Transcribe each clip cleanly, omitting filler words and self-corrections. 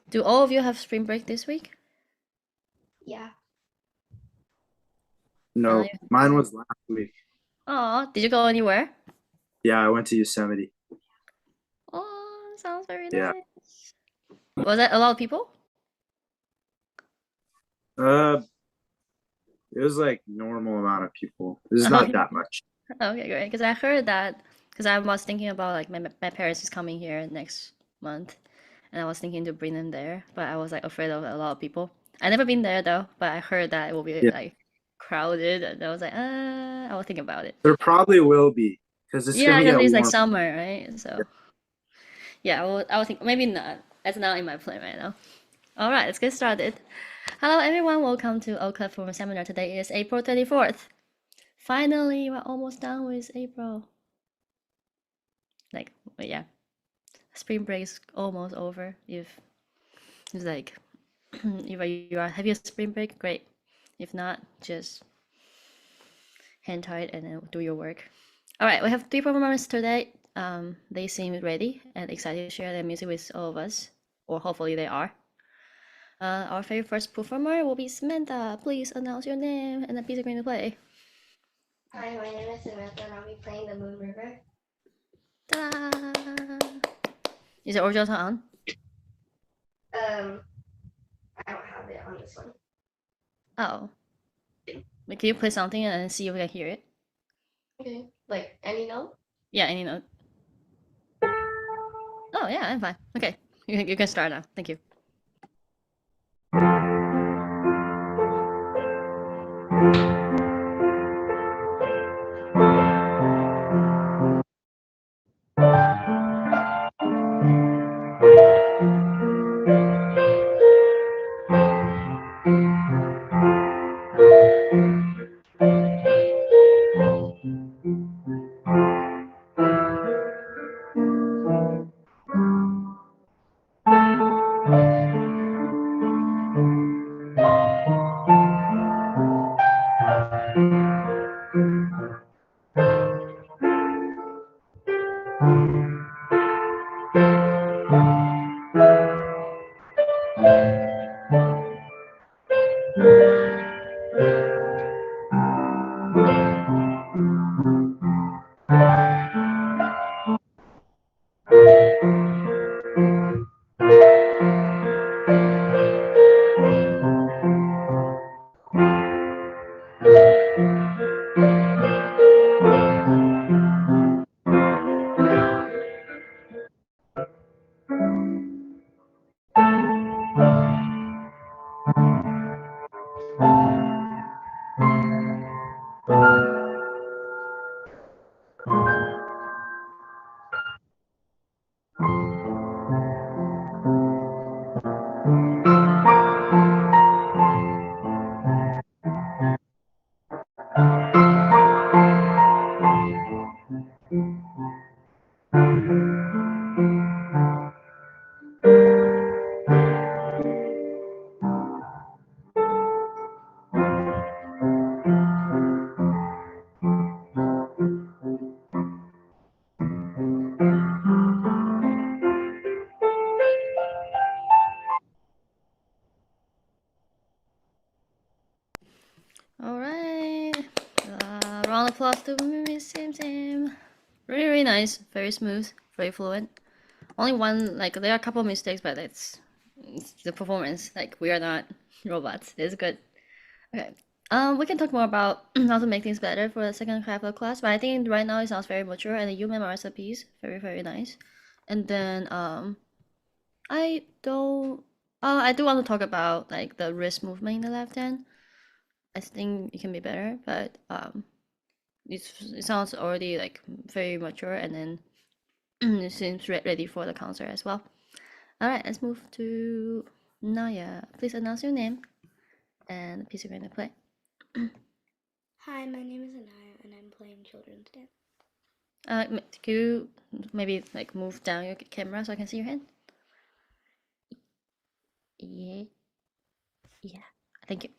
Do all of you have spring break this week? Yeah. Uh, No, mine was last week. oh, did you go anywhere? Yeah, I went to Yosemite. Oh, sounds very Yeah. nice. Was that a lot of people? Uh, it was like normal amount of people. This is not that much. Okay, great. Because I heard that, because I was thinking about like my parents is coming here next month, and I was thinking to bring them there, but I was like afraid of a lot of people. I never been there though, but I heard that it will be Yeah, like crowded, and I was like, I will think about it. there probably will be because it's Yeah, gonna because get it's like warm. summer, right? So yeah, I will think maybe not. That's not in my plan right now. All right, let's get started. Hello, everyone. Welcome to Oak Cliff Forum Seminar. Today is April 24th. Finally, we're almost done with April. Like, but yeah, spring break is almost over. If it's like, if you are have your spring break, great. If not, just hang tight and then do your work. All right, we have three performers today. They seem ready and excited to share their music with all of us, or hopefully they are. Our very first performer will be Samantha. Please announce your name and the piece you're going to play. Hi, my name is Samantha and I'll be playing the Moon River. Ta-da! Is the original song on? I don't have it on this one. Oh. Wait, can you play something and see if we can hear it? Okay. Like any note? Yeah, any note. Oh, yeah, I'm fine. Okay, you can start now. Thank you. All right. Round of applause to Miss Sim Sim. Really, really nice. Very smooth. Very fluent. Only one, like, there are a couple of mistakes, but it's the performance. Like, we are not robots. It's good. Okay. We can talk more about how to make things better for the second half of the class, but I think right now it sounds very mature and you memorized the piece. Very, very nice. And then, I don't, I do want to talk about, like, the wrist movement in the left hand. I think it can be better, but it sounds already like very mature, and then it seems ready for the concert as well. All right, let's move to Naya. Please announce your name and the piece you're going to play. Hi, my name is Anaya and I'm playing children's dance. Can you maybe like move down your camera so I can see your hand? Yeah, yeah. Thank you.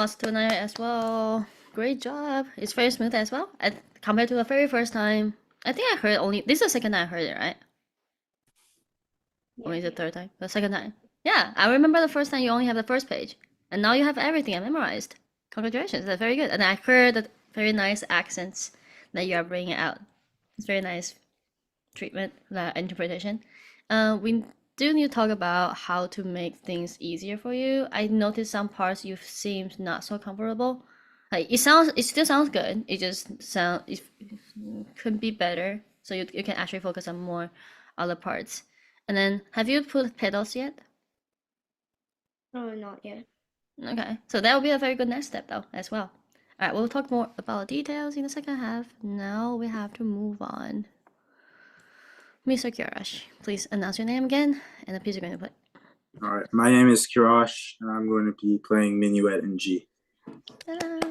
applause to Naya as well. Great job. It's very smooth as well. Compared to the very first time. I think I heard only this is the second time I heard it, right? Or is it the third time? The second time. Yeah, I remember the first time you only have the first page. And now you have everything memorized. Congratulations, that's very good. And I heard the very nice accents that you are bringing out. It's very nice treatment, interpretation. We do need to talk about how to make things easier for you. I noticed some parts you seem not so comfortable. Like it still sounds good. It could be better. So you can actually focus on more other parts. And then, have you put pedals yet? Oh, not yet. Okay, so that will be a very good next step though, as well. All right, we'll talk more about details in the second half. Now we have to move on. Mr. Kirash, please announce your name again and the piece you're going to play. All right, my name is Kirash, and I'm going to be playing Minuet in G. Ta-da!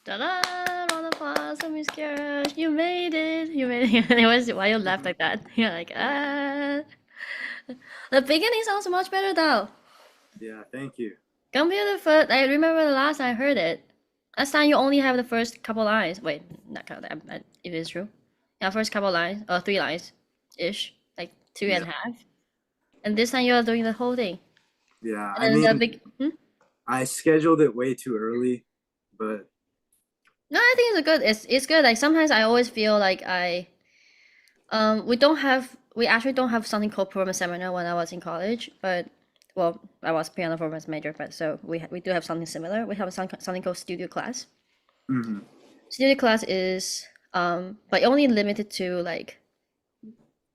Ta-da! Round of applause for Miss Kirash. You made it. You made it. It was why you laughed like that. You're like, ah. The beginning sounds much better though. Yeah, thank you. Compared to the first, I remember the last I heard it. Last time you only have the first couple lines. Wait, not couple. If it's true, yeah, first couple lines or 3 lines, ish, like two and a half. And this time you are doing the whole thing. Yeah, I And then mean, I scheduled it way too early, but no, I think it's good. It's good. Like sometimes I always feel like we actually don't have something called performance seminar when I was in college, but well, I was piano performance major, but so we do have something similar. We have something called studio class. mhm. Studio class is but only limited to like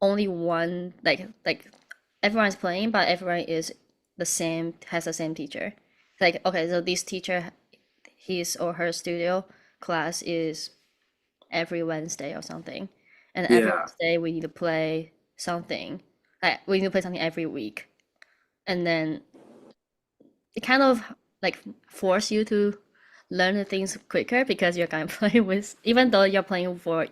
only one like everyone's playing, but everyone is the same has the same teacher. Like okay, so this teacher, his or her studio class is every Wednesday or something, and every Yeah. Wednesday we need to play something. Like we need to play something every week, and then it kind of like force you to learn the things quicker because you're gonna play with even though you're playing for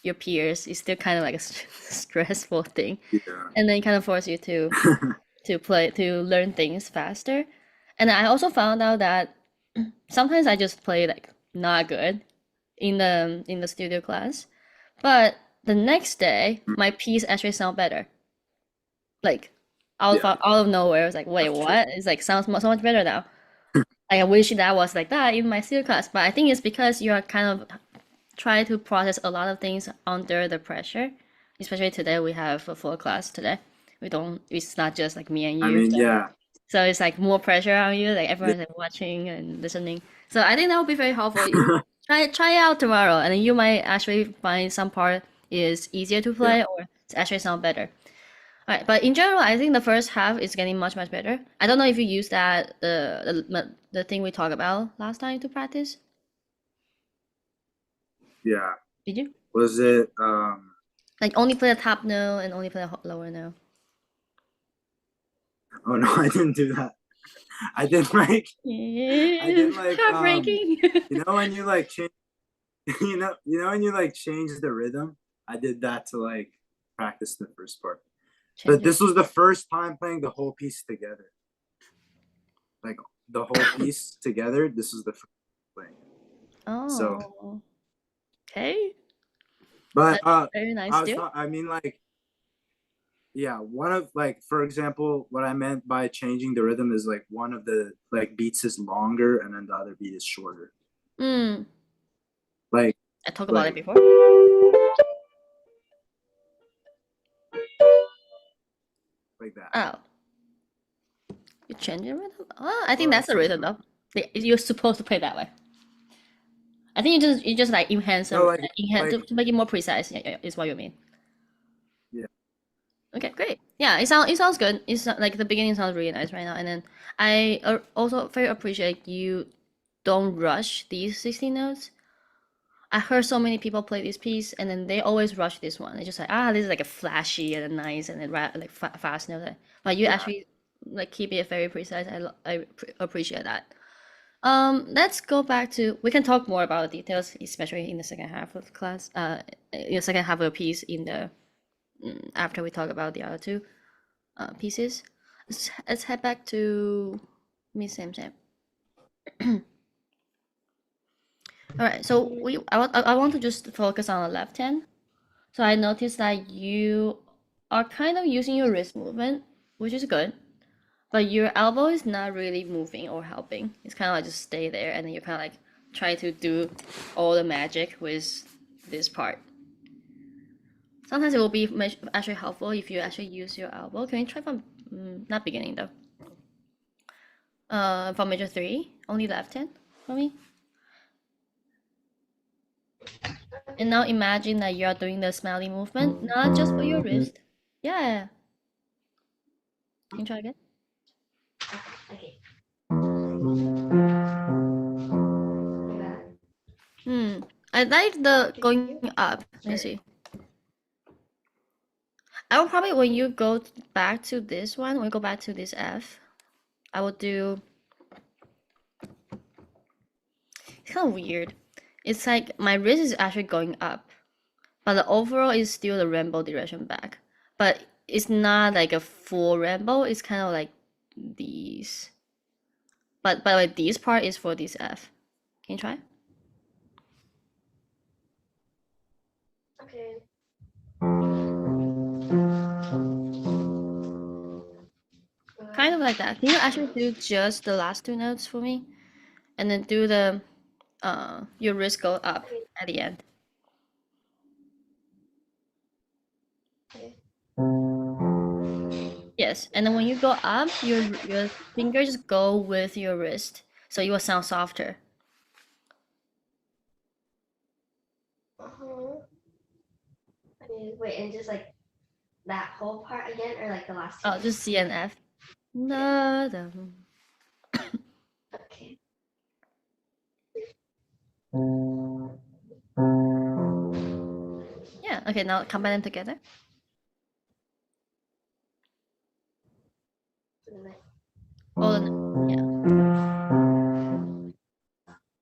your peers, it's still kind of like a stressful thing, Yeah. and then it kind of force you to learn things faster. And I also found out that sometimes I just play like not good in the studio class, but the next day my piece actually sound better. Like Yeah. out of nowhere, I was like, wait, That's true. what? It's like sounds so much better now. I wish that was like that in my studio class, but I think it's because you are kind of try to process a lot of things under the pressure. Especially today, we have a full class today. We don't. It's not just like me and I you. mean, yeah. So it's like more pressure on you. Like Yeah. everyone's like watching and listening. So I think that would be very helpful. You try it out tomorrow, and then you might actually find some part is easier to Yeah. play or it's actually sound better. All right, but in general, I think the first half is getting much better. I don't know if you use that the thing we talked about last time to practice. Yeah. Did you Was it like only play the top note and only play the lower note? oh no, I didn't do that. I did like Heartbreaking. you know when you like change you know when you like change the rhythm? I did that to like practice the first part. But this was the first time playing the whole piece together. Like the whole piece together. This was the first playing. So Oh, okay. but That's very nice too. I mean like yeah, one of like for example, what I meant by changing the rhythm is like one of the like beats is longer and then the other beat is shorter. Mm, Like I talked about it like before. like that. Oh, you change your rhythm? Oh, I think Or that's the rhythm though. You're supposed to play that way. I think you just like enhance no, like enhance to make it more precise. Yeah, is what you mean. yeah. Okay, great. Yeah, it sounds good. It's like the beginning sounds really nice right now, and then I also very appreciate you don't rush these 16 notes. I heard so many people play this piece, and then they always rush this one. They just like this is like a flashy and a nice and then like fast note. But you Yeah. actually like keep it very precise. I appreciate that. Let's go back to. We can talk more about the details, especially in the second half of the class. In the second half of the piece in the after we talk about the other two pieces. Let's head back to Miss Sam Sam. All right, so I want to just focus on the left hand. So I noticed that you are kind of using your wrist movement, which is good, but your elbow is not really moving or helping. It's kind of like just stay there, and then you kind of like try to do all the magic with this part. Sometimes it will be actually helpful if you actually use your elbow. Can you try from not beginning though? From major 3, only left hand for me. And now imagine that you are doing the smiley movement, not just for your wrist. Yeah. Can you try again? Okay. I like the going up. Let me see. I will probably when you go back to this one, when you go back to this F, I will do. It's kind of weird. It's like my wrist is actually going up, but the overall is still the rainbow direction back. But it's not like a full rainbow. It's kind of like these. But by the way, this part is for this F. Can you try? Okay. Kind of like that. Can you actually do just the last two notes for me? And then do the your wrist go up at the end. Okay. Yes, and then when you go up, your fingers go with your wrist, so you will sound softer. Wait, and just like that whole part again, or like the last two? Oh, just C and F. Da, da. Okay. Yeah, okay, now combine them together. Oh, yeah.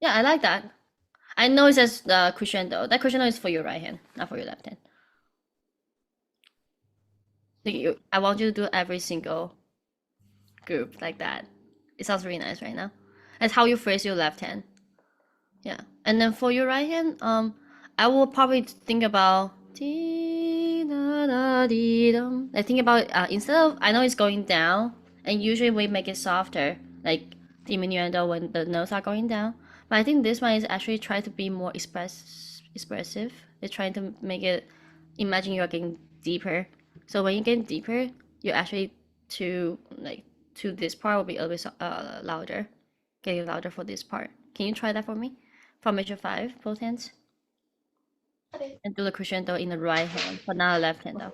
Yeah, I like that. I know it says crescendo. That crescendo is for your right hand, not for your left hand. I want you to do every single group like that. It sounds really nice right now. That's how you phrase your left hand. Yeah, and then for your right hand, I will probably think about I think about instead of I know it's going down, and usually we make it softer, like diminuendo when the notes are going down. But I think this one is actually trying to be more expressive. It's trying to make it imagine you're getting deeper. So when you get deeper, you actually to this part will be a little bit louder, getting louder for this part. Can you try that for me? From measure 5, both hands. Okay. And do the crescendo in the right hand, but not the left hand though.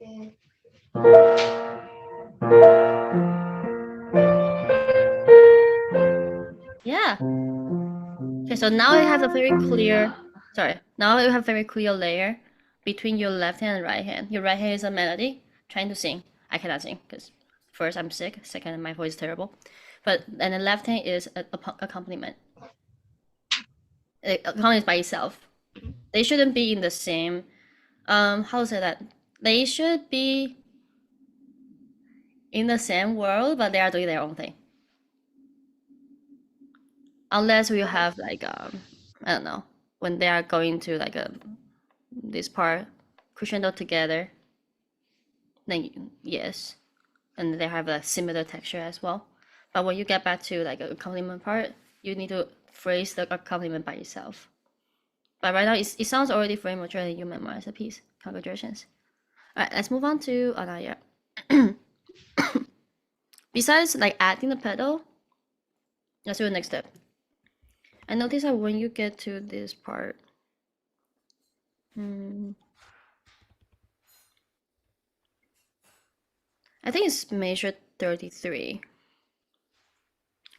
Okay. Yeah. Okay, so now you have a very clear, now you have very clear layer between your left hand and right hand. Your right hand is a melody, trying to sing. I cannot sing, because first I'm sick, second my voice is terrible. And the left hand is a accompaniment. It accompanies by itself. They shouldn't be in the same, how to say that? They should be in the same world, but they are doing their own thing. Unless we have like I don't know, when they are going to like this part crescendo together, then yes, and they have a similar texture as well. But when you get back to like a accompaniment part, you need to phrase the accompaniment by itself. But right now it sounds already very mature and you memorize the piece. Congratulations. All right, let's move on to Anaya. Besides like adding the pedal, let's do the next step. I notice that when you get to this part, I think it's measure 33.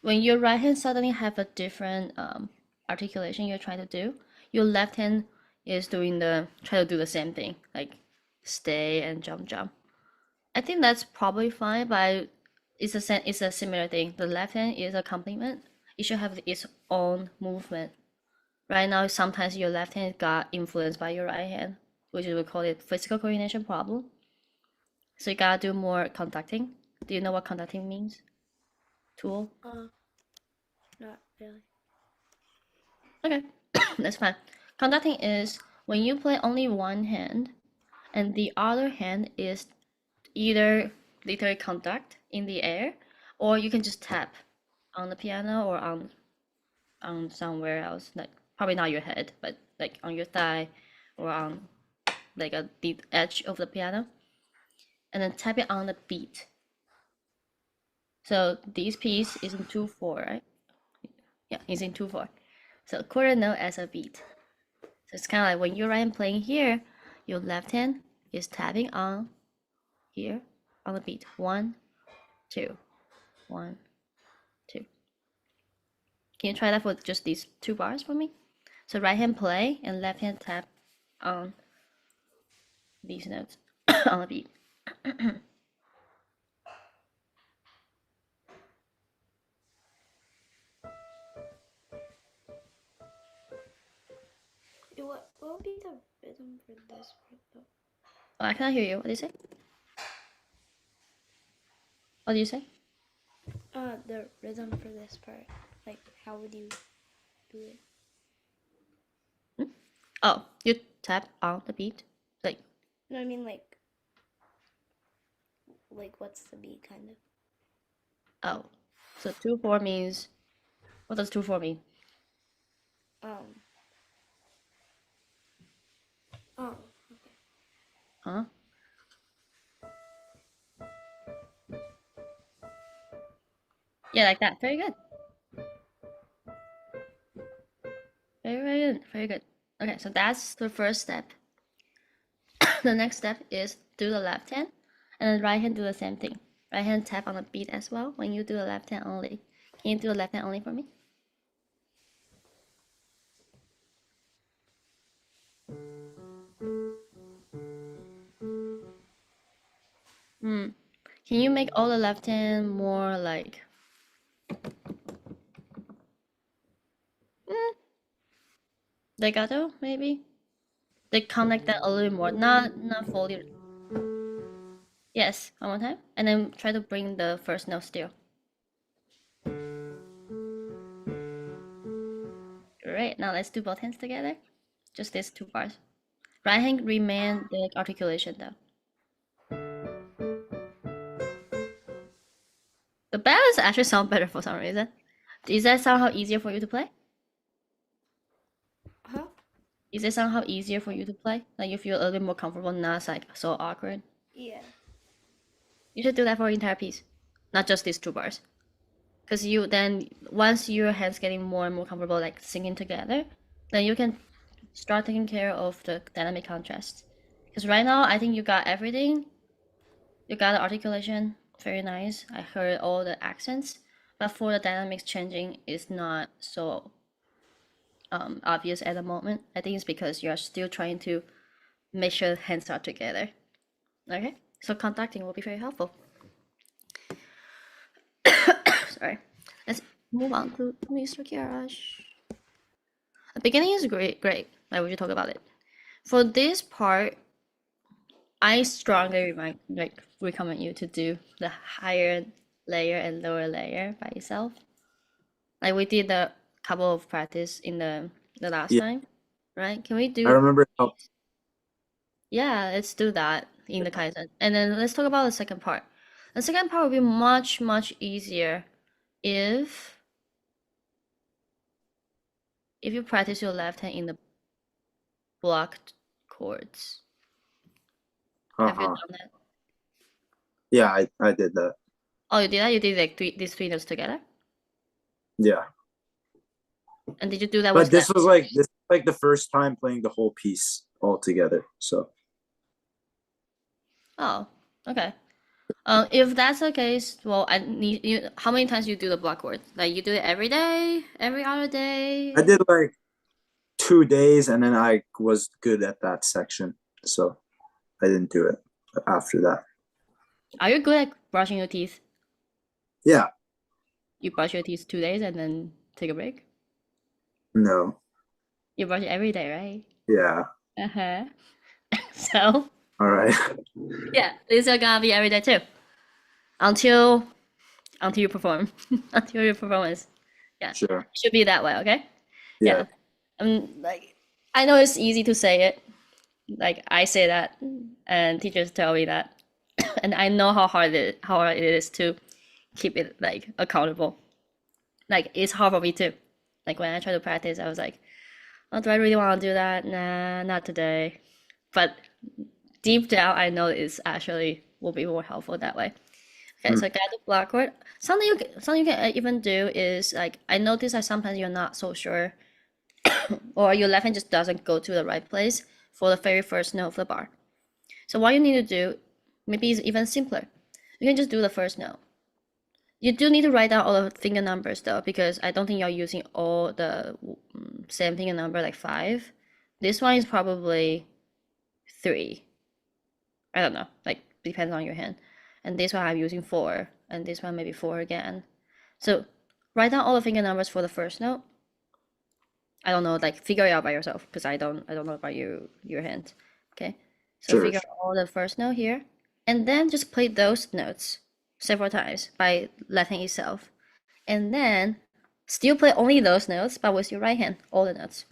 When your right hand suddenly have a different articulation you're trying to do, your left hand is try to do the same thing, like stay and jump. I think that's probably fine, but it's a similar thing. The left hand is a complement. It should have its own movement. Right now, sometimes your left hand got influenced by your right hand, which we call it physical coordination problem. So you gotta do more conducting. Do you know what conducting means? Tool? Not really. Okay, that's fine. Conducting is when you play only one hand and the other hand is either literally conduct in the air or you can just tap on the piano or on somewhere else, like probably not your head, but like on your thigh or on like the edge of the piano, and then tap it on the beat. So this piece is in 2/4, right? Yeah, it's in 2/4. So quarter note as a beat. So it's kind of like when you're right hand playing here, your left hand is tapping on here on the beat. 1, 2, 1, 2. Can you try that for just these 2 bars for me? So right hand play and left hand tap on these notes on the beat. What would be the rhythm for this part though? Oh, I cannot hear you. What did you say? What did you say? The rhythm for this part. Like, how would you do it? Oh, you tap on the beat. Like, No, I mean like what's the beat kind of? oh. So 2/4 means, what does 2/4 mean? Oh, Huh? Yeah, like that. Very good. Very good. Very good. Okay, so that's the first step. The next step is do the left hand, and then right hand do the same thing. Right hand tap on the beat as well when you do the left hand only. Can you do the left hand only for me? Hmm. Can you make all the left hand more like legato, maybe? They connect that a little more, not fully. Yes, one more time, and then try to bring the first note still. Great. Now let's do both hands together. Just these two bars. Right hand remain the articulation though. The balance actually sound better for some reason. Is that somehow easier for you to play? Huh? Is it somehow easier for you to play? Like you feel a little bit more comfortable, not like so awkward? Yeah. You should do that for entire piece, not just these two bars. Because you then, once your hands getting more and more comfortable, like singing together, then you can start taking care of the dynamic contrast. Because right now, I think you got everything. You got the articulation, very nice. I heard all the accents, but for the dynamics changing is not so obvious at the moment. I think it's because you are still trying to make sure the hands are together. Okay, so contacting will be very helpful. Sorry. Let's move on to Mr. Kirash. The beginning is great. Like we should talk about it. For this part, I strongly recommend you to do the higher layer and lower layer by yourself. Like we did a couple of practice in the last Yeah. time, right? Can we I do? remember it helped. Yeah, let's do that in the Kaizen, and then let's talk about the second part. The second part will be much easier if you practice your left hand in the blocked chords. Have you Uh-huh. done that? Yeah, I did that. Oh, you did that? You did like these three notes together? Yeah. And did you do that But with this that? was like the first time playing the whole piece all together. So Oh, okay. If that's the case, well, I need you. How many times you do the block chords? Like you do it every day, every other day? I did like 2 days and then I was good at that section. So I didn't do it after that. Are you good at brushing your teeth? Yeah. You brush your teeth 2 days and then take a break? No. You brush it every day, right? Yeah. Uh-huh. So, All right. yeah, this is gonna be every day too. Until you perform. Until your performance. Yeah. Sure. It should be that way, okay? Yeah. Like I know it's easy to say it. Like I say that and teachers tell me that. And I know how hard it is to keep it like accountable. Like it's hard for me too. Like when I try to practice, I was like, oh, do I really want to do that? Nah, not today. But deep down, I know it's actually will be more helpful that way. Okay, so get the block chord. Something you can even do is like I notice that sometimes you're not so sure, or your left hand just doesn't go to the right place for the very first note of the bar. So what you need to do, maybe is even simpler. You can just do the first note. You do need to write down all the finger numbers though, because I don't think you're using all the same finger number like 5. This one is probably 3. I don't know, like depends on your hand. And this one I'm using 4, and this one maybe 4 again. So write down all the finger numbers for the first note. I don't know, like figure it out by yourself because I don't know about your hand. Okay, so Sure. figure out all the first note here, and then just play those notes several times by letting itself, and then still play only those notes but with your right hand, all the notes.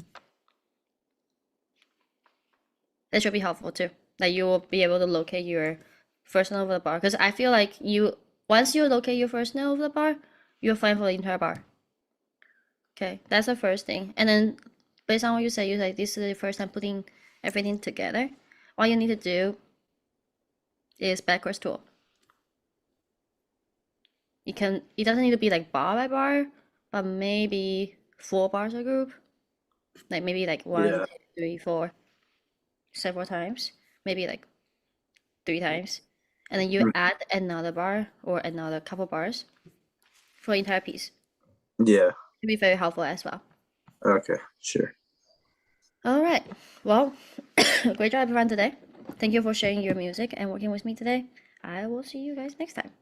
That should be helpful too. Like you will be able to locate your first note of the bar because I feel like once you locate your first note of the bar, you're fine for the entire bar. Okay, that's the first thing. And then based on what you say, this is the first time putting everything together. What you need to do is backwards tool. It doesn't need to be like bar by bar, but maybe 4 bars a group. Like maybe like 1, Yeah. 2, 3, 4, several times, maybe like 3 times, and then you add another bar or another couple bars for the entire piece. Yeah. It'd be very helpful as well. Okay. Sure. All right. Well, great job everyone today. Thank you for sharing your music and working with me today. I will see you guys next time.